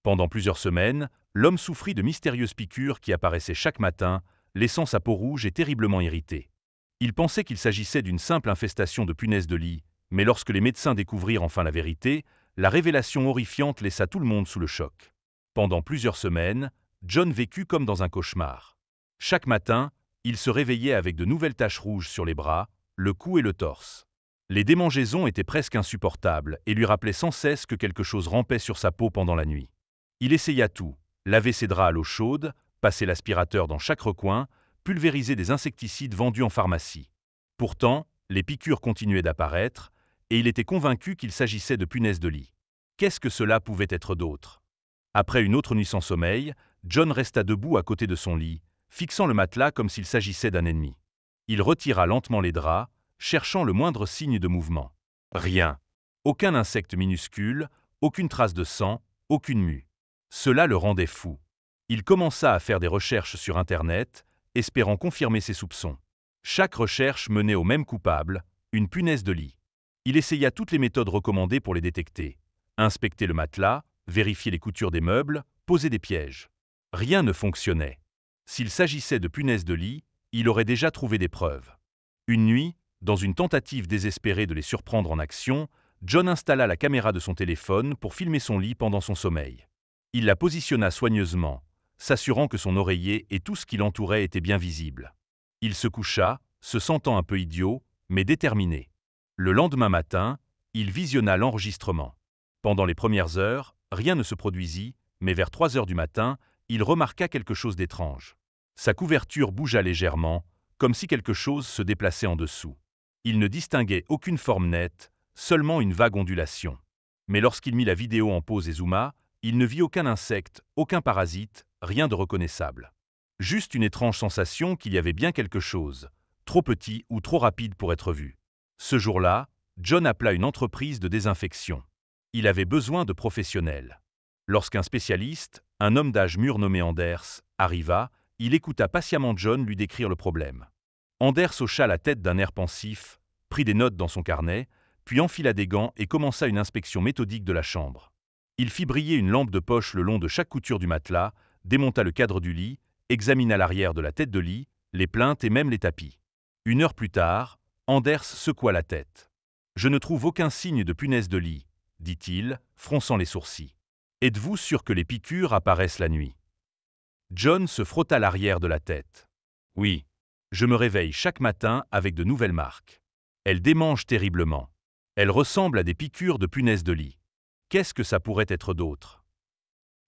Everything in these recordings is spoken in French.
Pendant plusieurs semaines, l'homme souffrit de mystérieuses piqûres qui apparaissaient chaque matin, laissant sa peau rouge et terriblement irritée. Il pensait qu'il s'agissait d'une simple infestation de punaises de lit, mais lorsque les médecins découvrirent enfin la vérité, la révélation horrifiante laissa tout le monde sous le choc. Pendant plusieurs semaines, John vécut comme dans un cauchemar. Chaque matin, il se réveillait avec de nouvelles taches rouges sur les bras, le cou et le torse. Les démangeaisons étaient presque insupportables et lui rappelaient sans cesse que quelque chose rampait sur sa peau pendant la nuit. Il essaya tout, laver ses draps à l'eau chaude, passer l'aspirateur dans chaque recoin, pulvériser des insecticides vendus en pharmacie. Pourtant, les piqûres continuaient d'apparaître, et il était convaincu qu'il s'agissait de punaises de lit. Qu'est-ce que cela pouvait être d'autre? Après une autre nuit sans sommeil, John resta debout à côté de son lit, fixant le matelas comme s'il s'agissait d'un ennemi. Il retira lentement les draps, cherchant le moindre signe de mouvement. Rien. Aucun insecte minuscule, aucune trace de sang, aucune mue. Cela le rendait fou. Il commença à faire des recherches sur Internet, espérant confirmer ses soupçons. Chaque recherche menait au même coupable, une punaise de lit. Il essaya toutes les méthodes recommandées pour les détecter. Inspecter le matelas, vérifier les coutures des meubles, poser des pièges. Rien ne fonctionnait. S'il s'agissait de punaises de lit, il aurait déjà trouvé des preuves. Une nuit, dans une tentative désespérée de les surprendre en action, John installa la caméra de son téléphone pour filmer son lit pendant son sommeil. Il la positionna soigneusement, s'assurant que son oreiller et tout ce qui l'entourait étaient bien visibles. Il se coucha, se sentant un peu idiot, mais déterminé. Le lendemain matin, il visionna l'enregistrement. Pendant les premières heures, rien ne se produisit, mais vers 3 heures du matin, il remarqua quelque chose d'étrange. Sa couverture bougea légèrement, comme si quelque chose se déplaçait en dessous. Il ne distinguait aucune forme nette, seulement une vague ondulation. Mais lorsqu'il mit la vidéo en pause et zooma, il ne vit aucun insecte, aucun parasite, rien de reconnaissable. Juste une étrange sensation qu'il y avait bien quelque chose, trop petit ou trop rapide pour être vu. Ce jour-là, John appela une entreprise de désinfection. Il avait besoin de professionnels. Lorsqu'un spécialiste, un homme d'âge mûr nommé Anders, arriva, il écouta patiemment John lui décrire le problème. Anders hocha la tête d'un air pensif, prit des notes dans son carnet, puis enfila des gants et commença une inspection méthodique de la chambre. Il fit briller une lampe de poche le long de chaque couture du matelas, démonta le cadre du lit, examina l'arrière de la tête de lit, les plinthes et même les tapis. 1 heure plus tard, Anders secoua la tête. « Je ne trouve aucun signe de punaise de lit, » dit-il, fronçant les sourcils. « Êtes-vous sûr que les piqûres apparaissent la nuit ?» John se frotta l'arrière de la tête. « Oui. Je me réveille chaque matin avec de nouvelles marques. Elles démangent terriblement. Elles ressemblent à des piqûres de punaises de lit. Qu'est-ce que ça pourrait être d'autre ?»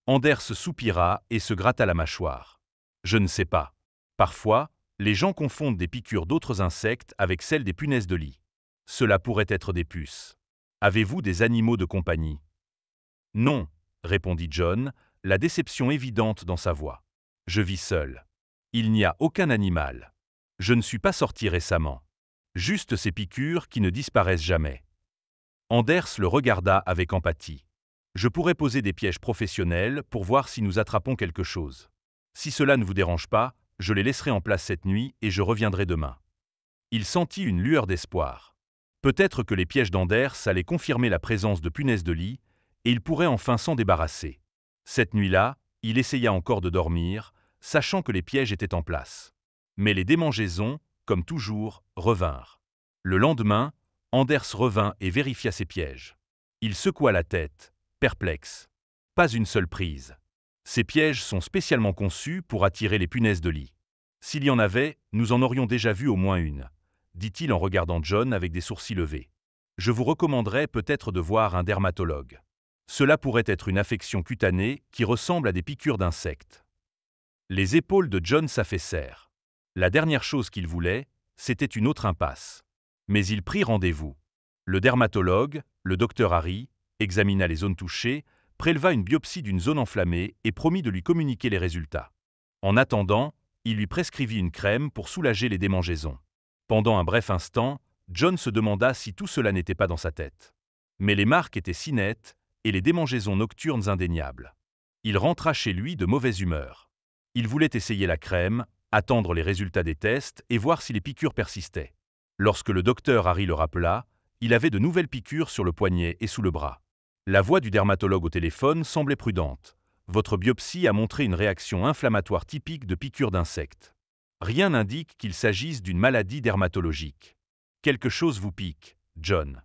Anders soupira et se gratta la mâchoire. « Je ne sais pas. Parfois, les gens confondent des piqûres d'autres insectes avec celles des punaises de lit. Cela pourrait être des puces. Avez-vous des animaux de compagnie ?» « Non, » répondit John, la déception évidente dans sa voix. « Je vis seul. Il n'y a aucun animal. Je ne suis pas sorti récemment. Juste ces piqûres qui ne disparaissent jamais. » Anders le regarda avec empathie. « Je pourrais poser des pièges professionnels pour voir si nous attrapons quelque chose. Si cela ne vous dérange pas, je les laisserai en place cette nuit et je reviendrai demain. » Il sentit une lueur d'espoir. Peut-être que les pièges d'Anders allaient confirmer la présence de punaises de lit et il pourrait enfin s'en débarrasser. Cette nuit-là, il essaya encore de dormir, sachant que les pièges étaient en place. Mais les démangeaisons, comme toujours, revinrent. Le lendemain, Anders revint et vérifia ses pièges. Il secoua la tête, perplexe. Pas une seule prise. Ces pièges sont spécialement conçus pour attirer les punaises de lit. S'il y en avait, nous en aurions déjà vu au moins une, dit-il en regardant John avec des sourcils levés. Je vous recommanderais peut-être de voir un dermatologue. Cela pourrait être une affection cutanée qui ressemble à des piqûres d'insectes. Les épaules de John s'affaissèrent. La dernière chose qu'il voulait, c'était une autre impasse. Mais il prit rendez-vous. Le dermatologue, le docteur Harry, examina les zones touchées, préleva une biopsie d'une zone enflammée et promit de lui communiquer les résultats. En attendant, il lui prescrivit une crème pour soulager les démangeaisons. Pendant un bref instant, John se demanda si tout cela n'était pas dans sa tête. Mais les marques étaient si nettes et les démangeaisons nocturnes indéniables. Il rentra chez lui de mauvaise humeur. Il voulait essayer la crème, attendre les résultats des tests et voir si les piqûres persistaient. Lorsque le docteur Harry le rappela, il avait de nouvelles piqûres sur le poignet et sous le bras. La voix du dermatologue au téléphone semblait prudente. Votre biopsie a montré une réaction inflammatoire typique de piqûre d'insectes. Rien n'indique qu'il s'agisse d'une maladie dermatologique. Quelque chose vous pique, John.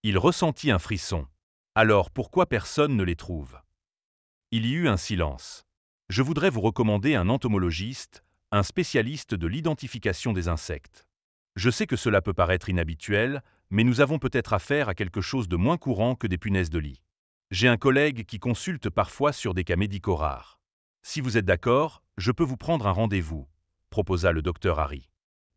Il ressentit un frisson. Alors pourquoi personne ne les trouve? Il y eut un silence. Je voudrais vous recommander un entomologiste, un spécialiste de l'identification des insectes. Je sais que cela peut paraître inhabituel, mais nous avons peut-être affaire à quelque chose de moins courant que des punaises de lit. J'ai un collègue qui consulte parfois sur des cas médicaux rares. Si vous êtes d'accord, je peux vous prendre un rendez-vous, proposa le docteur Harry.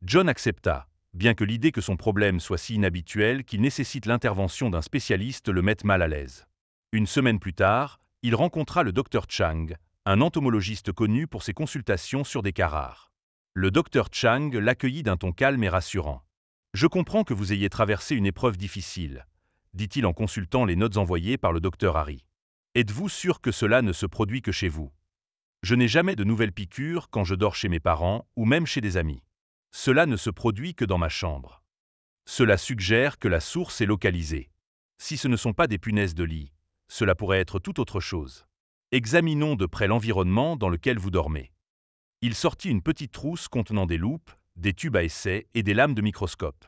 John accepta, bien que l'idée que son problème soit si inhabituel qu'il nécessite l'intervention d'un spécialiste le mette mal à l'aise. Une semaine plus tard, il rencontra le docteur Chang, un entomologiste connu pour ses consultations sur des cas rares. Le docteur Chang l'accueillit d'un ton calme et rassurant. « Je comprends que vous ayez traversé une épreuve difficile », dit-il en consultant les notes envoyées par le docteur Harry. « Êtes-vous sûr que cela ne se produit que chez vous? Je n'ai jamais de nouvelles piqûres quand je dors chez mes parents ou même chez des amis. Cela ne se produit que dans ma chambre. Cela suggère que la source est localisée. Si ce ne sont pas des punaises de lit, cela pourrait être tout autre chose. Examinons de près l'environnement dans lequel vous dormez. » Il sortit une petite trousse contenant des loupes, des tubes à essai et des lames de microscope.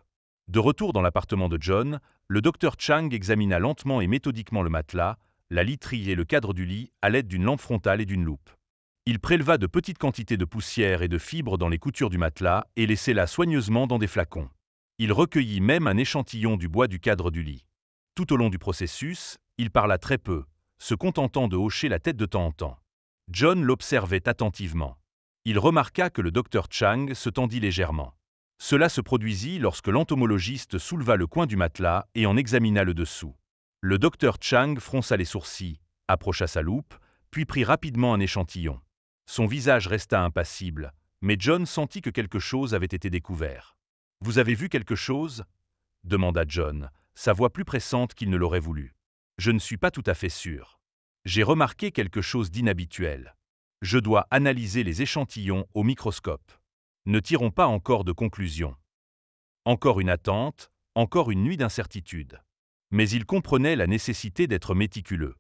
De retour dans l'appartement de John, le docteur Chang examina lentement et méthodiquement le matelas, la literie et le cadre du lit à l'aide d'une lampe frontale et d'une loupe. Il préleva de petites quantités de poussière et de fibres dans les coutures du matelas et les scella soigneusement dans des flacons. Il recueillit même un échantillon du bois du cadre du lit. Tout au long du processus, il parla très peu, se contentant de hocher la tête de temps en temps. John l'observait attentivement. Il remarqua que le docteur Chang se tendit légèrement. Cela se produisit lorsque l'entomologiste souleva le coin du matelas et en examina le dessous. Le docteur Chang fronça les sourcils, approcha sa loupe, puis prit rapidement un échantillon. Son visage resta impassible, mais John sentit que quelque chose avait été découvert. « Vous avez vu quelque chose ?» demanda John, sa voix plus pressante qu'il ne l'aurait voulu. « Je ne suis pas tout à fait sûr. J'ai remarqué quelque chose d'inhabituel. Je dois analyser les échantillons au microscope. Ne tirons pas encore de conclusion. » Encore une attente, encore une nuit d'incertitude. Mais il comprenait la nécessité d'être méticuleux.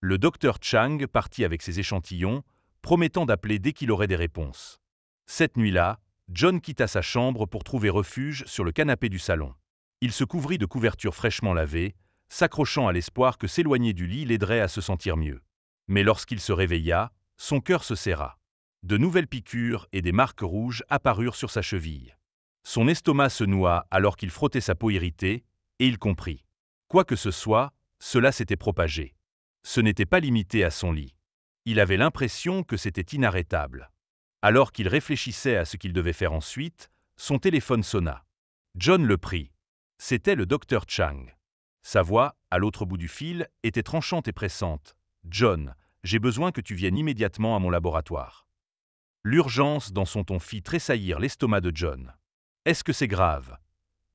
Le docteur Chang partit avec ses échantillons, promettant d'appeler dès qu'il aurait des réponses. Cette nuit-là, John quitta sa chambre pour trouver refuge sur le canapé du salon. Il se couvrit de couvertures fraîchement lavées, s'accrochant à l'espoir que s'éloigner du lit l'aiderait à se sentir mieux. Mais lorsqu'il se réveilla, son cœur se serra. De nouvelles piqûres et des marques rouges apparurent sur sa cheville. Son estomac se noua alors qu'il frottait sa peau irritée, et il comprit. Quoi que ce soit, cela s'était propagé. Ce n'était pas limité à son lit. Il avait l'impression que c'était inarrêtable. Alors qu'il réfléchissait à ce qu'il devait faire ensuite, son téléphone sonna. John le prit. C'était le docteur Chang. Sa voix, à l'autre bout du fil, était tranchante et pressante. « John, j'ai besoin que tu viennes immédiatement à mon laboratoire. » L'urgence dans son ton fit tressaillir l'estomac de John. « Est-ce que c'est grave ?»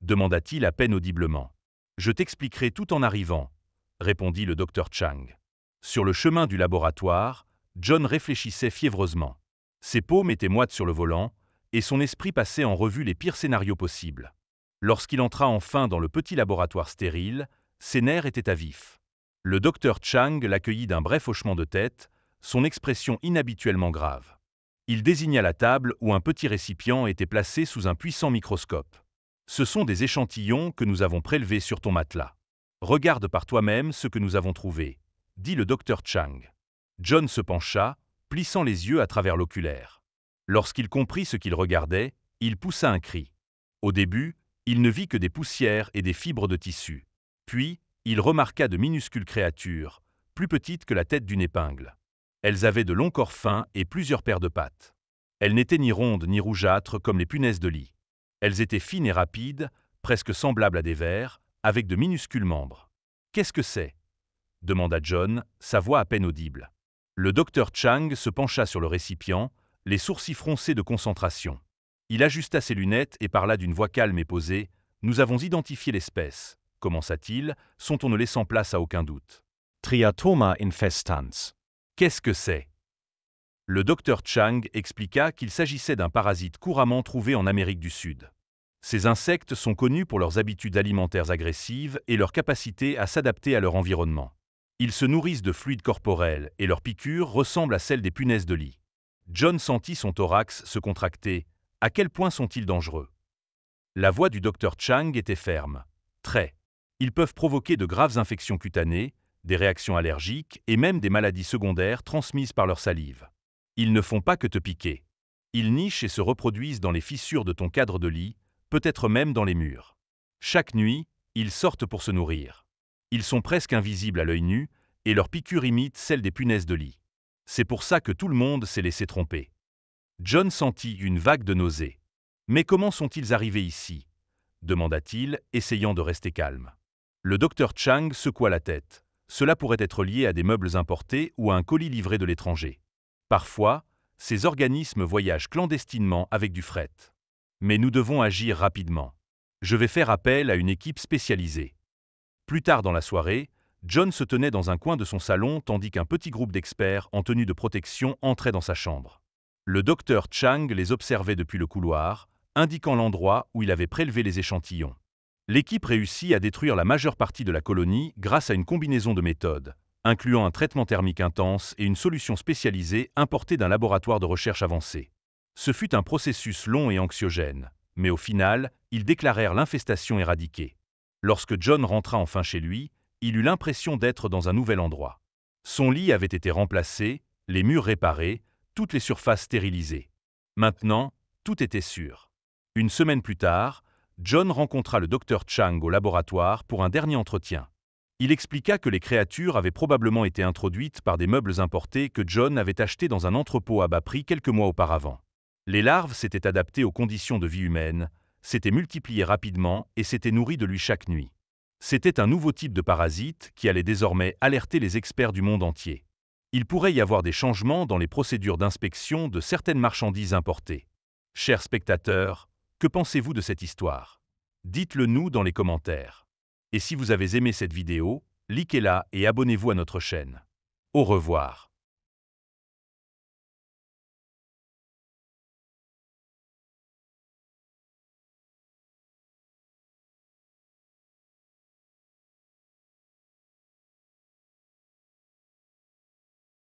demanda-t-il à peine audiblement. « Je t'expliquerai tout en arrivant, » répondit le docteur Chang. Sur le chemin du laboratoire, John réfléchissait fiévreusement. Ses paumes étaient moites sur le volant, et son esprit passait en revue les pires scénarios possibles. Lorsqu'il entra enfin dans le petit laboratoire stérile, ses nerfs étaient à vif. Le docteur Chang l'accueillit d'un bref hochement de tête, son expression inhabituellement grave. Il désigna la table où un petit récipient était placé sous un puissant microscope. « Ce sont des échantillons que nous avons prélevés sur ton matelas. Regarde par toi-même ce que nous avons trouvé, » dit le docteur Chang. John se pencha, plissant les yeux à travers l'oculaire. Lorsqu'il comprit ce qu'il regardait, il poussa un cri. Au début, il ne vit que des poussières et des fibres de tissu. Puis, il remarqua de minuscules créatures, plus petites que la tête d'une épingle. Elles avaient de longs corps fins et plusieurs paires de pattes. Elles n'étaient ni rondes ni rougeâtres comme les punaises de lit. Elles étaient fines et rapides, presque semblables à des vers, avec de minuscules membres. « Qu'est-ce que c'est ?» demanda John, sa voix à peine audible. Le docteur Chang se pencha sur le récipient, les sourcils froncés de concentration. Il ajusta ses lunettes et parla d'une voix calme et posée. « Nous avons identifié l'espèce, » commença-t-il, son ton ne laissant place à aucun doute. « Triatoma infestans. » Qu'est-ce que c'est ? Le docteur Chang expliqua qu'il s'agissait d'un parasite couramment trouvé en Amérique du Sud. Ces insectes sont connus pour leurs habitudes alimentaires agressives et leur capacité à s'adapter à leur environnement. Ils se nourrissent de fluides corporels et leurs piqûres ressemblent à celles des punaises de lit. John sentit son thorax se contracter. À quel point sont-ils dangereux? La voix du docteur Chang était ferme. Très. Ils peuvent provoquer de graves infections cutanées, des réactions allergiques et même des maladies secondaires transmises par leur salive. Ils ne font pas que te piquer. Ils nichent et se reproduisent dans les fissures de ton cadre de lit, peut-être même dans les murs. Chaque nuit, ils sortent pour se nourrir. Ils sont presque invisibles à l'œil nu et leurs piqûres imitent celles des punaises de lit. C'est pour ça que tout le monde s'est laissé tromper. John sentit une vague de nausées. Mais comment sont-ils arrivés ici? Demanda-t-il, essayant de rester calme. Le docteur Chang secoua la tête. Cela pourrait être lié à des meubles importés ou à un colis livré de l'étranger. Parfois, ces organismes voyagent clandestinement avec du fret. Mais nous devons agir rapidement. Je vais faire appel à une équipe spécialisée. Plus tard dans la soirée, John se tenait dans un coin de son salon tandis qu'un petit groupe d'experts en tenue de protection entrait dans sa chambre. Le docteur Chang les observait depuis le couloir, indiquant l'endroit où il avait prélevé les échantillons. L'équipe réussit à détruire la majeure partie de la colonie grâce à une combinaison de méthodes, incluant un traitement thermique intense et une solution spécialisée importée d'un laboratoire de recherche avancé. Ce fut un processus long et anxiogène, mais au final, ils déclarèrent l'infestation éradiquée. Lorsque John rentra enfin chez lui, il eut l'impression d'être dans un nouvel endroit. Son lit avait été remplacé, les murs réparés, toutes les surfaces stérilisées. Maintenant, tout était sûr. Une semaine plus tard, John rencontra le docteur Chang au laboratoire pour un dernier entretien. Il expliqua que les créatures avaient probablement été introduites par des meubles importés que John avait achetés dans un entrepôt à bas prix quelques mois auparavant. Les larves s'étaient adaptées aux conditions de vie humaines, s'étaient multipliées rapidement et s'étaient nourries de lui chaque nuit. C'était un nouveau type de parasite qui allait désormais alerter les experts du monde entier. Il pourrait y avoir des changements dans les procédures d'inspection de certaines marchandises importées. Chers spectateurs, que pensez-vous de cette histoire? Dites-le nous dans les commentaires. Et si vous avez aimé cette vidéo, likez-la et abonnez-vous à notre chaîne. Au revoir.